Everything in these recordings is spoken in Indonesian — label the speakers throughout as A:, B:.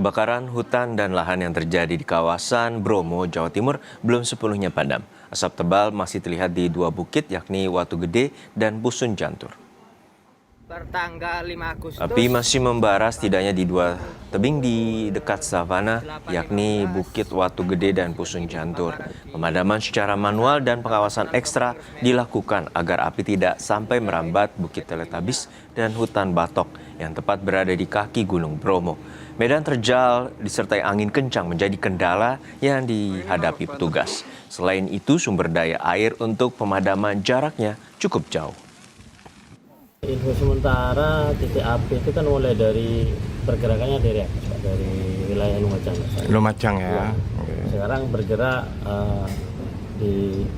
A: Kebakaran hutan dan lahan yang terjadi di kawasan Bromo, Jawa Timur belum sepenuhnya padam. Asap tebal masih terlihat di dua bukit yakni Watu Gede dan Pusun Jantur.
B: Pertanggal 5 Agustus.
A: Api masih membara setidaknya di dua tebing di dekat savana yakni Bukit Watu Gede dan Pusun Jantur. Pemadaman secara manual dan pengawasan ekstra dilakukan agar api tidak sampai merambat Bukit Teletabis dan hutan batok yang tepat berada di kaki Gunung Bromo. Medan terjal disertai angin kencang menjadi kendala yang dihadapi petugas. Selain itu, sumber daya air untuk pemadaman jaraknya cukup jauh.
C: Info sementara titik api itu kan mulai dari pergerakannya dari wilayah Lumajang.
D: Lumajang ya.
C: Sekarang bergerak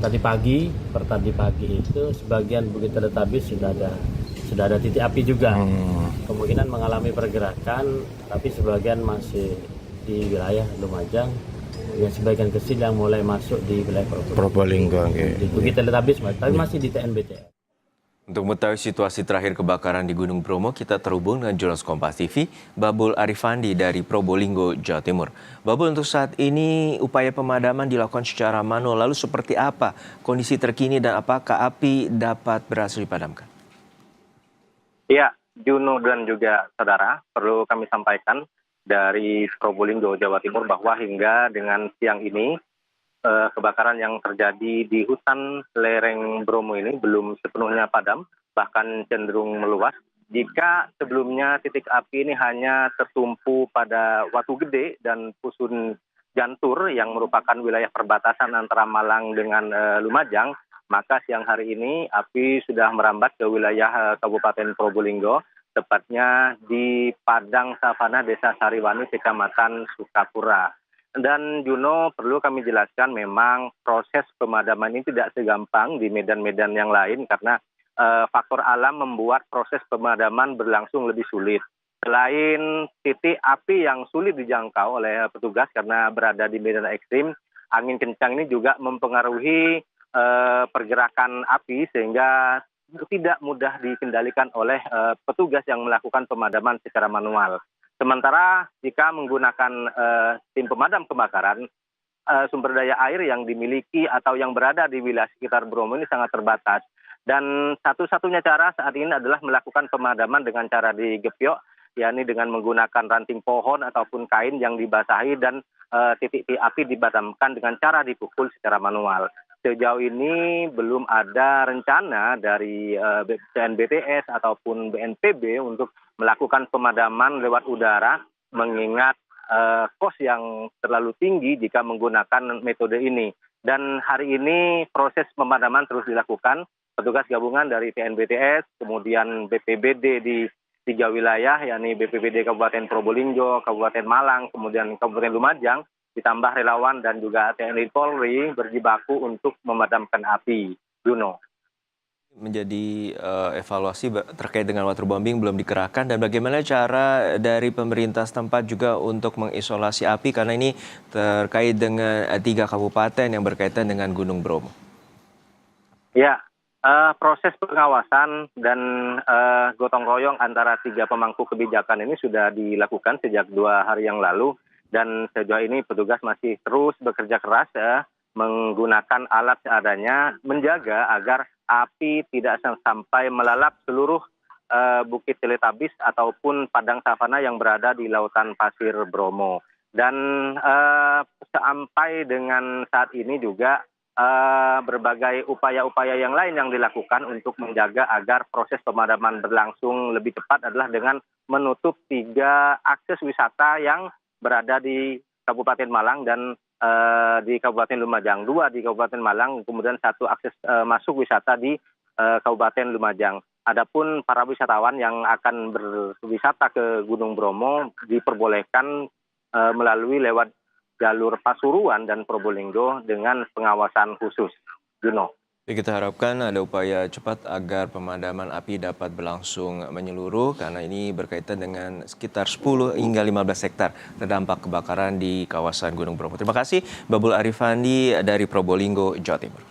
C: tadi pagi itu sebagian Bukit Teletabis sudah ada titik api juga. Kemungkinan mengalami pergerakan, tapi sebagian masih di wilayah Lumajang. Yang sebagian kecil yang mulai masuk di wilayah
D: Probolinggo.
C: Di Bukit Teletabis, tapi masih di TNBT.
A: Untuk mengetahui situasi terakhir kebakaran di Gunung Bromo, kita terhubung dengan jurnalis Kompas TV, Babul Arifandi dari Probolinggo, Jawa Timur. Babul, untuk saat ini upaya pemadaman dilakukan secara manual. Lalu seperti apa kondisi terkini dan apakah api dapat berhasil dipadamkan?
E: Ya, Juno dan juga saudara, perlu kami sampaikan dari Probolinggo, Jawa Timur bahwa hingga dengan siang ini kebakaran yang terjadi di hutan lereng Bromo ini belum sepenuhnya padam, bahkan cenderung meluas. Jika sebelumnya titik api ini hanya tertumpu pada Watu Gede dan Pusun Jantur yang merupakan wilayah perbatasan antara Malang dengan Lumajang, maka siang hari ini api sudah merambat ke wilayah Kabupaten Probolinggo, tepatnya di Padang Savana Desa Sariwani, Kecamatan Sukapura. Dan Juno, perlu kami jelaskan memang proses pemadaman ini tidak segampang di medan-medan yang lain karena faktor alam membuat proses pemadaman berlangsung lebih sulit. Selain titik api yang sulit dijangkau oleh petugas karena berada di medan ekstrim, angin kencang ini juga mempengaruhi pergerakan api sehingga tidak mudah dikendalikan oleh petugas yang melakukan pemadaman secara manual. Sementara jika menggunakan tim pemadam kebakaran, sumber daya air yang dimiliki atau yang berada di wilayah sekitar Bromo ini sangat terbatas. Dan satu-satunya cara saat ini adalah melakukan pemadaman dengan cara digepiok, yakni dengan menggunakan ranting pohon ataupun kain yang dibasahi dan titik api dipadamkan dengan cara dipukul secara manual. Sejauh ini belum ada rencana dari BNBTS ataupun BNPB untuk melakukan pemadaman lewat udara, mengingat kos yang terlalu tinggi jika menggunakan metode ini. Dan hari ini proses pemadaman terus dilakukan. Petugas gabungan dari TNBTS, kemudian BPBD di 3 wilayah, yakni BPBD Kabupaten Probolinggo, Kabupaten Malang, kemudian Kabupaten Lumajang, ditambah relawan dan juga TNI Polri berjibaku untuk memadamkan api. Juno.
A: Menjadi evaluasi terkait dengan waterbombing belum dikerahkan dan bagaimana cara dari pemerintah setempat juga untuk mengisolasi api karena ini terkait dengan 3 kabupaten yang berkaitan dengan Gunung Bromo.
E: Ya, proses pengawasan dan gotong royong antara 3 pemangku kebijakan ini sudah dilakukan sejak 2 hari yang lalu. Dan sejauh ini petugas masih terus bekerja keras menggunakan alat seadanya menjaga agar api tidak sampai melalap seluruh Bukit Teletabis ataupun padang savana yang berada di lautan pasir Bromo. Dan sampai dengan saat ini juga berbagai upaya-upaya yang lain yang dilakukan untuk menjaga agar proses pemadaman berlangsung lebih cepat adalah dengan menutup 3 akses wisata yang berada di Kabupaten Malang dan di Kabupaten Lumajang. 2 di Kabupaten Malang, kemudian 1 akses masuk wisata di Kabupaten Lumajang. Adapun para wisatawan yang akan berwisata ke Gunung Bromo diperbolehkan melalui lewat jalur Pasuruan dan Probolinggo dengan pengawasan khusus. Juno.
A: Kita harapkan ada upaya cepat agar pemadaman api dapat berlangsung menyeluruh karena ini berkaitan dengan sekitar 10 hingga 15 hektar terdampak kebakaran di kawasan Gunung Bromo. Terima kasih Babul Arifandi dari Probolinggo, Jawa Timur.